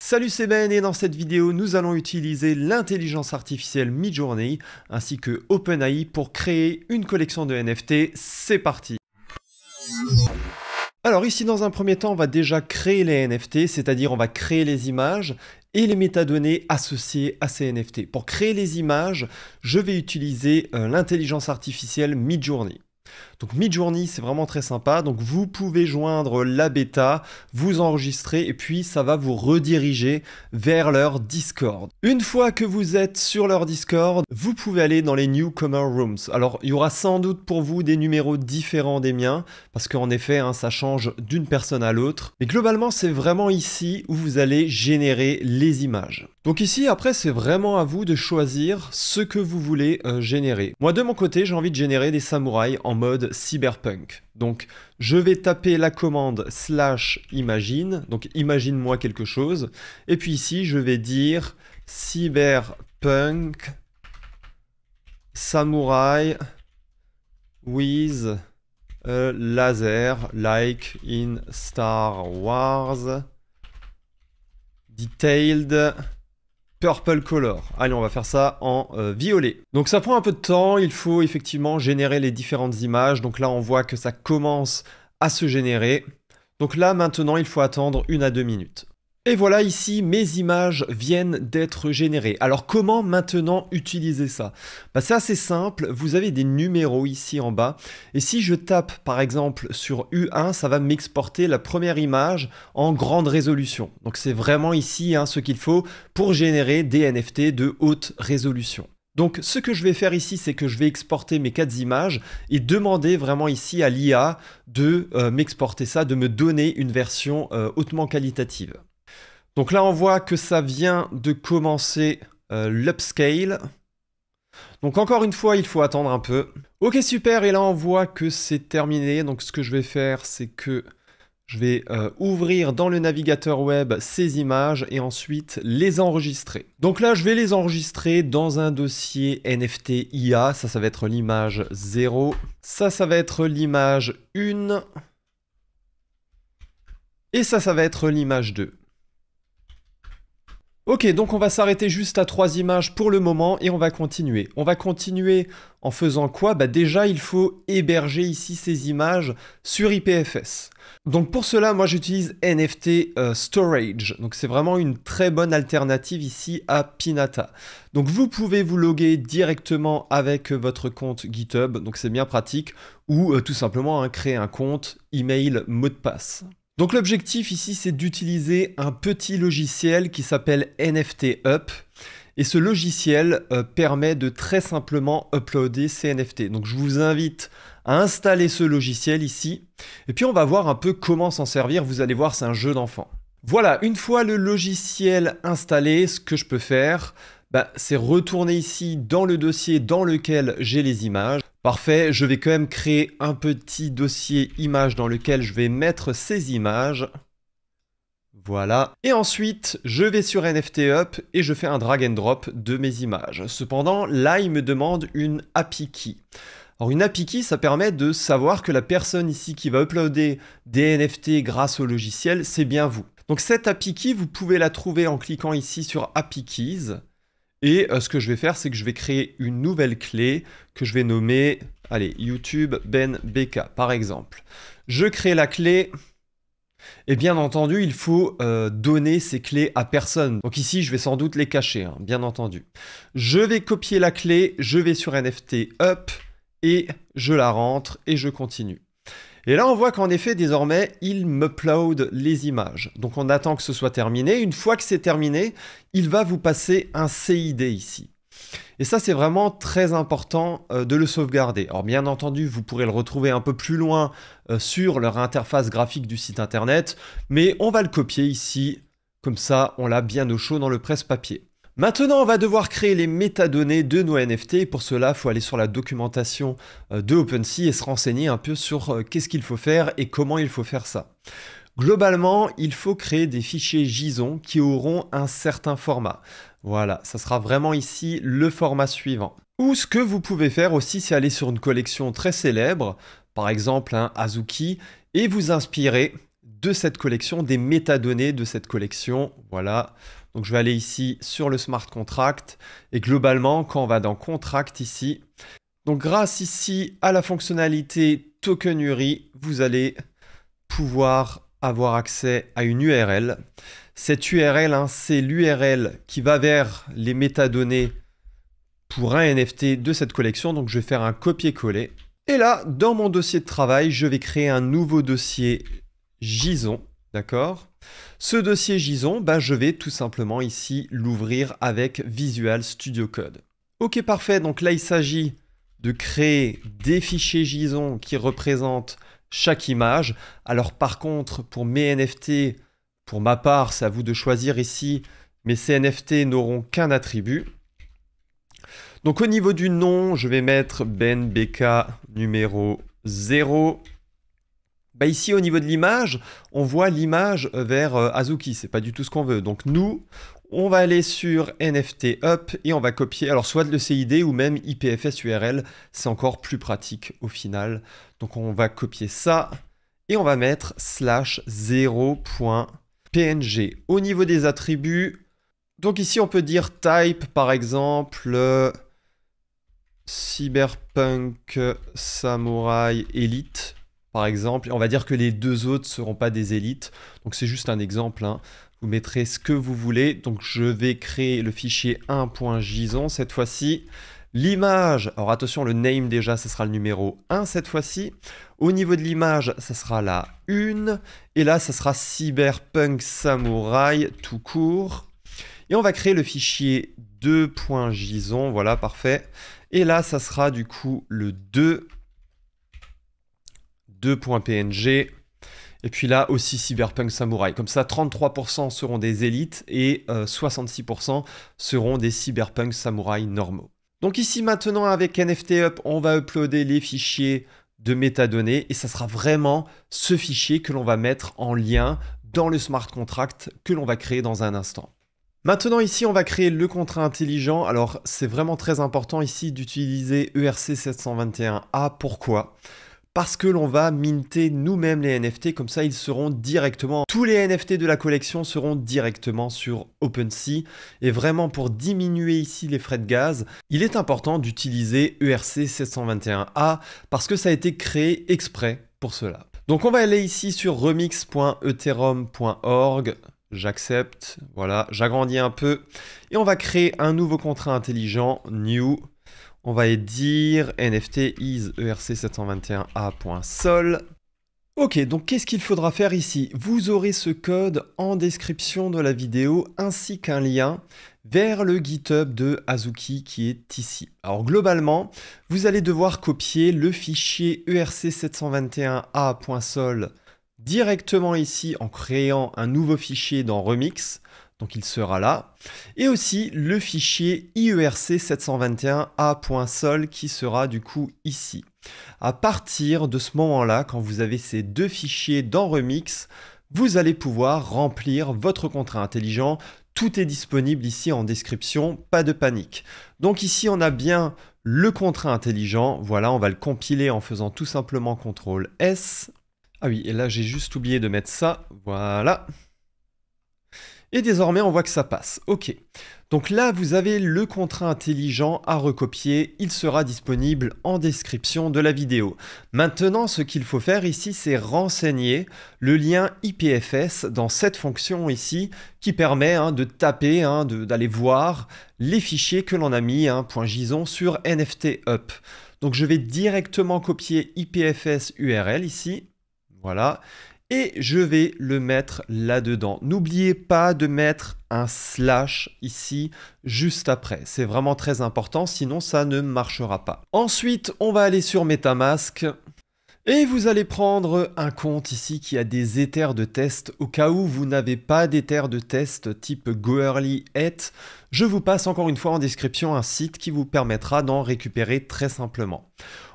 Salut, c'est Ben et dans cette vidéo, nous allons utiliser l'intelligence artificielle Midjourney ainsi que OpenAI pour créer une collection de NFT. C'est parti! Alors ici, dans un premier temps, on va déjà créer les NFT, c'est-à-dire on va créer les images et les métadonnées associées à ces NFT. Pour créer les images, je vais utiliser l'intelligence artificielle Midjourney. Donc Midjourney, c'est vraiment très sympa. Donc vous pouvez joindre la bêta, vous enregistrer et puis ça va vous rediriger vers leur Discord. Une fois que vous êtes sur leur Discord, vous pouvez aller dans les Newcomer Rooms. Alors il y aura sans doute pour vous des numéros différents des miens parce qu'en effet, ça change d'une personne à l'autre. Mais globalement, c'est vraiment ici où vous allez générer les images. Donc ici, après, c'est vraiment à vous de choisir ce que vous voulez générer. Moi, de mon côté, j'ai envie de générer des samouraïs en mode cyberpunk. Donc, je vais taper la commande /imagine. Donc, imagine-moi quelque chose. Et puis ici, je vais dire cyberpunk samouraï with a laser like in Star Wars detailed purple color. Allez, on va faire ça en violet. Donc ça prend un peu de temps, il faut effectivement générer les différentes images. Donc là, on voit que ça commence à se générer. Donc là, maintenant, il faut attendre 1 à 2 minutes. Et voilà, ici, mes images viennent d'être générées. Alors, comment maintenant utiliser ça? C'est assez simple. Vous avez des numéros ici en bas. Et si je tape, par exemple, sur U1, ça va m'exporter la première image en grande résolution. Donc, c'est vraiment ici ce qu'il faut pour générer des NFT de haute résolution. Donc, ce que je vais faire ici, c'est que je vais exporter mes 4 images et demander vraiment ici à l'IA de m'exporter ça, de me donner une version hautement qualitative. Donc là, on voit que ça vient de commencer l'upscale. Donc encore une fois, il faut attendre un peu. Ok, super, et là, on voit que c'est terminé. Donc ce que je vais faire, c'est que je vais ouvrir dans le navigateur web ces images et ensuite les enregistrer. Donc là, je vais les enregistrer dans un dossier NFT IA. Ça va être l'image 0. Ça va être l'image 1. Et ça va être l'image 2. Ok, donc on va s'arrêter juste à 3 images pour le moment et on va continuer. On va continuer en faisant quoi? Déjà, il faut héberger ici ces images sur IPFS. Donc pour cela, moi j'utilise NFT Storage. Donc c'est vraiment une très bonne alternative ici à Pinata. Donc vous pouvez vous loguer directement avec votre compte GitHub, donc c'est bien pratique, ou tout simplement créer un compte, email, mot de passe. Donc l'objectif ici, c'est d'utiliser un petit logiciel qui s'appelle NFT Up. Et ce logiciel permet de très simplement uploader ces NFT. Donc je vous invite à installer ce logiciel ici. Et puis on va voir un peu comment s'en servir. Vous allez voir, c'est un jeu d'enfant. Voilà, une fois le logiciel installé, ce que je peux faire, c'est retourner ici dans le dossier dans lequel j'ai les images. Parfait, je vais quand même créer un petit dossier images dans lequel je vais mettre ces images. Voilà. Et ensuite, je vais sur NFT Up et je fais un drag and drop de mes images. Cependant, là, il me demande une API key. Alors une API key, ça permet de savoir que la personne ici qui va uploader des NFT grâce au logiciel, c'est bien vous. Donc cette API key, vous pouvez la trouver en cliquant ici sur API Keys. Et ce que je vais faire, c'est que je vais créer une nouvelle clé que je vais nommer, allez, YouTube Ben BK, par exemple. Je crée la clé, et bien entendu, il faut donner ces clés à personne. Donc ici, je vais sans doute les cacher, bien entendu. Je vais copier la clé, je vais sur NFT Up, et je la rentre, et je continue. Et là, on voit qu'en effet, désormais, il m'upload les images. Donc, on attend que ce soit terminé. Une fois que c'est terminé, il va vous passer un CID ici. Et ça, c'est vraiment très important de le sauvegarder. Alors, bien entendu, vous pourrez le retrouver un peu plus loin sur leur interface graphique du site internet. Mais on va le copier ici. Comme ça, on l'a bien au chaud dans le presse-papier. Maintenant, on va devoir créer les métadonnées de nos NFT. Pour cela, il faut aller sur la documentation de OpenSea et se renseigner un peu sur qu'est-ce qu'il faut faire et comment il faut faire ça. Globalement, il faut créer des fichiers JSON qui auront un certain format. Voilà, ça sera vraiment ici le format suivant. Ou ce que vous pouvez faire aussi, c'est aller sur une collection très célèbre, par exemple Azuki, et vous inspirer de cette collection, des métadonnées de cette collection. Voilà. Donc je vais aller ici sur le smart contract et globalement, quand on va dans contract ici, donc grâce ici à la fonctionnalité token URI, vous allez pouvoir avoir accès à une URL. Cette URL, c'est l'URL qui va vers les métadonnées pour un NFT de cette collection. Donc je vais faire un copier-coller. Et là, dans mon dossier de travail, je vais créer un nouveau dossier JSON. D'accord ? Ce dossier JSON, je vais tout simplement ici l'ouvrir avec Visual Studio Code. Ok, parfait. Donc là, il s'agit de créer des fichiers JSON qui représentent chaque image. Alors par contre, pour mes NFT, pour ma part, c'est à vous de choisir ici, mais ces NFT n'auront qu'un attribut. Donc au niveau du nom, je vais mettre Ben BK numéro 0. Ici, au niveau de l'image, on voit l'image vers Azuki. C'est pas du tout ce qu'on veut. Donc nous, on va aller sur NFT Up et on va copier, alors soit le CID ou même IPFS URL. C'est encore plus pratique au final. Donc on va copier ça et on va mettre /0.png. Au niveau des attributs, donc ici on peut dire type par exemple Cyberpunk Samurai Elite. Par exemple, on va dire que les deux autres ne seront pas des élites. Donc c'est juste un exemple. Vous mettrez ce que vous voulez. Donc je vais créer le fichier 1.json cette fois-ci. L'image, alors attention, le name déjà, ce sera le numéro 1 cette fois-ci. Au niveau de l'image, ça sera la 1. Et là, ça sera Cyberpunk Samurai tout court. Et on va créer le fichier 2.json. Voilà, parfait. Et là, ça sera du coup le 2.png. Et puis là aussi Cyberpunk Samurai. Comme ça, 33% seront des élites et 66% seront des Cyberpunk Samurai normaux. Donc ici maintenant avec NFT Up, on va uploader les fichiers de métadonnées et ça sera vraiment ce fichier que l'on va mettre en lien dans le smart contract que l'on va créer dans un instant. Maintenant ici, on va créer le contrat intelligent. Alors c'est vraiment très important ici d'utiliser ERC721A. Pourquoi ? Parce que l'on va minter nous-mêmes les NFT, comme ça ils seront directement, tous les NFT de la collection seront directement sur OpenSea. Et vraiment pour diminuer ici les frais de gaz, il est important d'utiliser ERC721A parce que ça a été créé exprès pour cela. Donc on va aller ici sur remix.ethereum.org, j'accepte, voilà, j'agrandis un peu. Et on va créer un nouveau contrat intelligent, new. On va dire NFT is ERC721A.sol. Ok, donc qu'est-ce qu'il faudra faire ici? Vous aurez ce code en description de la vidéo ainsi qu'un lien vers le GitHub de Azuki qui est ici. Alors globalement, vous allez devoir copier le fichier ERC721A.sol directement ici en créant un nouveau fichier dans Remix. Donc il sera là. Et aussi le fichier IERC721A.sol qui sera du coup ici. À partir de ce moment-là, quand vous avez ces deux fichiers dans Remix, vous allez pouvoir remplir votre contrat intelligent. Tout est disponible ici en description, pas de panique. Donc ici, on a bien le contrat intelligent. Voilà, on va le compiler en faisant tout simplement CTRL S. Ah oui, et là, j'ai juste oublié de mettre ça. Voilà. Et désormais, on voit que ça passe. Ok. Donc là, vous avez le contrat intelligent à recopier. Il sera disponible en description de la vidéo. Maintenant, ce qu'il faut faire ici, c'est renseigner le lien IPFS dans cette fonction ici qui permet de taper, d'aller voir les fichiers que l'on a mis, .json sur NFT Up. Donc je vais directement copier IPFS URL ici. Voilà. Et je vais le mettre là-dedans. N'oubliez pas de mettre un slash ici juste après. C'est vraiment très important, sinon ça ne marchera pas. Ensuite, on va aller sur MetaMask. Et vous allez prendre un compte ici qui a des ethers de test. Au cas où vous n'avez pas d'ethers de test type Goerli-et, je vous passe encore une fois en description un site qui vous permettra d'en récupérer très simplement.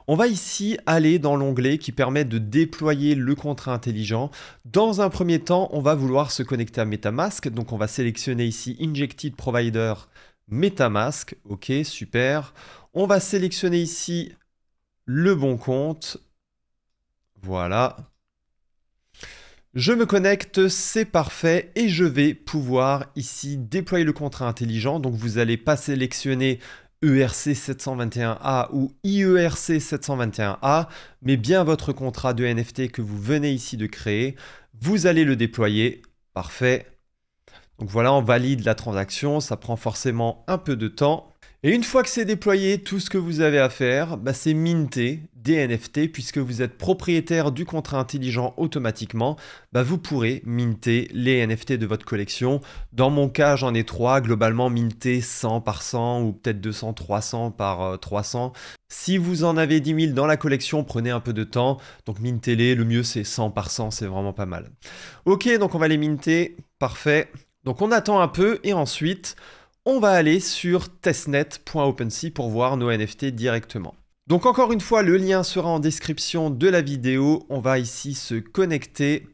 On va ici aller dans l'onglet qui permet de déployer le contrat intelligent. Dans un premier temps, on va vouloir se connecter à MetaMask. Donc on va sélectionner ici Injected Provider MetaMask. Ok, super. On va sélectionner ici le bon compte. Voilà. Je me connecte, c'est parfait, et je vais pouvoir ici déployer le contrat intelligent. Donc vous n'allez pas sélectionner ERC 721A ou IERC 721A, mais bien votre contrat de NFT que vous venez ici de créer. Vous allez le déployer, parfait. Donc voilà, on valide la transaction, ça prend forcément un peu de temps. Et une fois que c'est déployé, tout ce que vous avez à faire, c'est minter des NFT, puisque vous êtes propriétaire du contrat intelligent automatiquement, vous pourrez minter les NFT de votre collection. Dans mon cas, j'en ai 3, globalement minter 100 par 100 ou peut-être 200, 300 par 300. Si vous en avez 10 000 dans la collection, prenez un peu de temps, donc mintez-les, le mieux c'est 100 par 100, c'est vraiment pas mal. Ok, donc on va les minter, parfait. Donc on attend un peu et ensuite, on va aller sur testnet.opensea pour voir nos NFT directement. Donc encore une fois, le lien sera en description de la vidéo. On va ici se connecter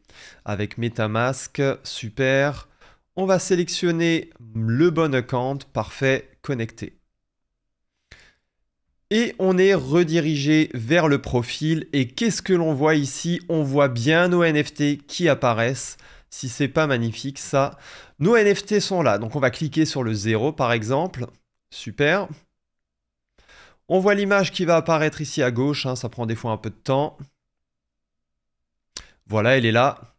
avec MetaMask, super. On va sélectionner le bon account, parfait, connecté. Et on est redirigé vers le profil. Et qu'est-ce que l'on voit ici? On voit bien nos NFT qui apparaissent. Si c'est pas magnifique, ça. Nos NFT sont là. Donc on va cliquer sur le 0 par exemple. Super. On voit l'image qui va apparaître ici à gauche. Ça prend des fois un peu de temps. Voilà, elle est là.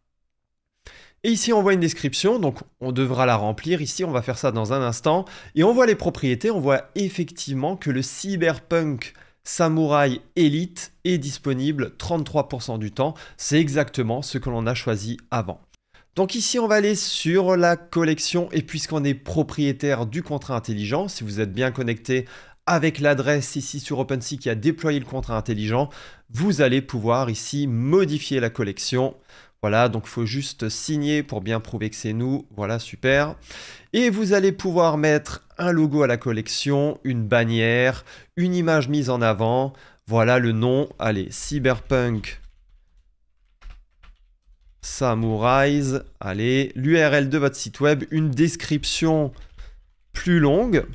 Et ici, on voit une description. Donc on devra la remplir. Ici, on va faire ça dans un instant. Et on voit les propriétés. On voit effectivement que le Cyberpunk Samurai Elite est disponible 33% du temps. C'est exactement ce que l'on a choisi avant. Donc ici, on va aller sur la collection et puisqu'on est propriétaire du contrat intelligent, si vous êtes bien connecté avec l'adresse ici sur OpenSea qui a déployé le contrat intelligent, vous allez pouvoir ici modifier la collection. Voilà, donc il faut juste signer pour bien prouver que c'est nous. Voilà, super. Et vous allez pouvoir mettre un logo à la collection, une bannière, une image mise en avant. Voilà le nom, allez, Cyberpunk Samurai, allez, l'URL de votre site web, une description plus longue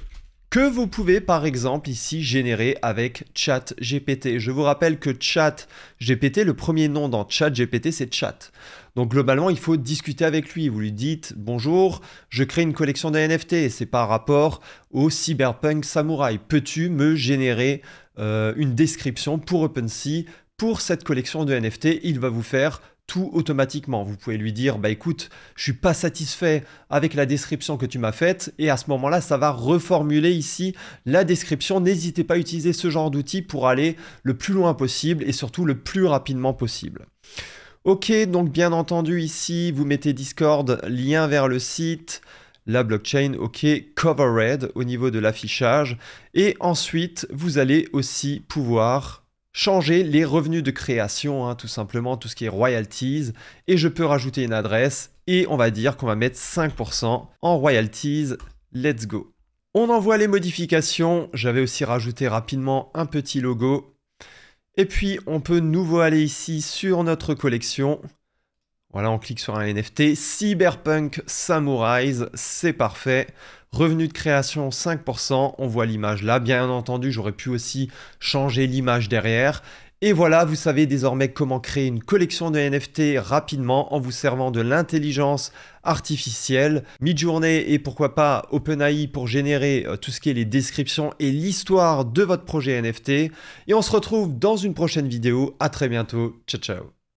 que vous pouvez par exemple ici générer avec ChatGPT. Je vous rappelle que ChatGPT, le premier nom dans ChatGPT, c'est Chat. Donc globalement, il faut discuter avec lui. Vous lui dites « Bonjour, je crée une collection de NFT et c'est par rapport au Cyberpunk Samurai. Peux-tu me générer une description pour OpenSea pour cette collection de NFT ?» Il va vous faire tout automatiquement. Vous pouvez lui dire, écoute, je suis pas satisfait avec la description que tu m'as faite et à ce moment-là, ça va reformuler ici la description. N'hésitez pas à utiliser ce genre d'outil pour aller le plus loin possible et surtout le plus rapidement possible. Ok, donc bien entendu ici, vous mettez Discord, lien vers le site, la blockchain, ok, Covered au niveau de l'affichage et ensuite, vous allez aussi pouvoir changer les revenus de création, tout simplement, tout ce qui est royalties. Et je peux rajouter une adresse et on va dire qu'on va mettre 5% en royalties. Let's go. On envoie les modifications. J'avais aussi rajouté rapidement un petit logo. Et puis, on peut nouveau aller ici sur notre collection. Voilà, on clique sur un NFT. Cyberpunk Samurai, c'est parfait. Revenu de création 5%, on voit l'image là. Bien entendu, j'aurais pu aussi changer l'image derrière. Et voilà, vous savez désormais comment créer une collection de NFT rapidement en vous servant de l'intelligence artificielle, Midjourney et pourquoi pas OpenAI pour générer tout ce qui est les descriptions et l'histoire de votre projet NFT. Et on se retrouve dans une prochaine vidéo. À très bientôt. Ciao, ciao.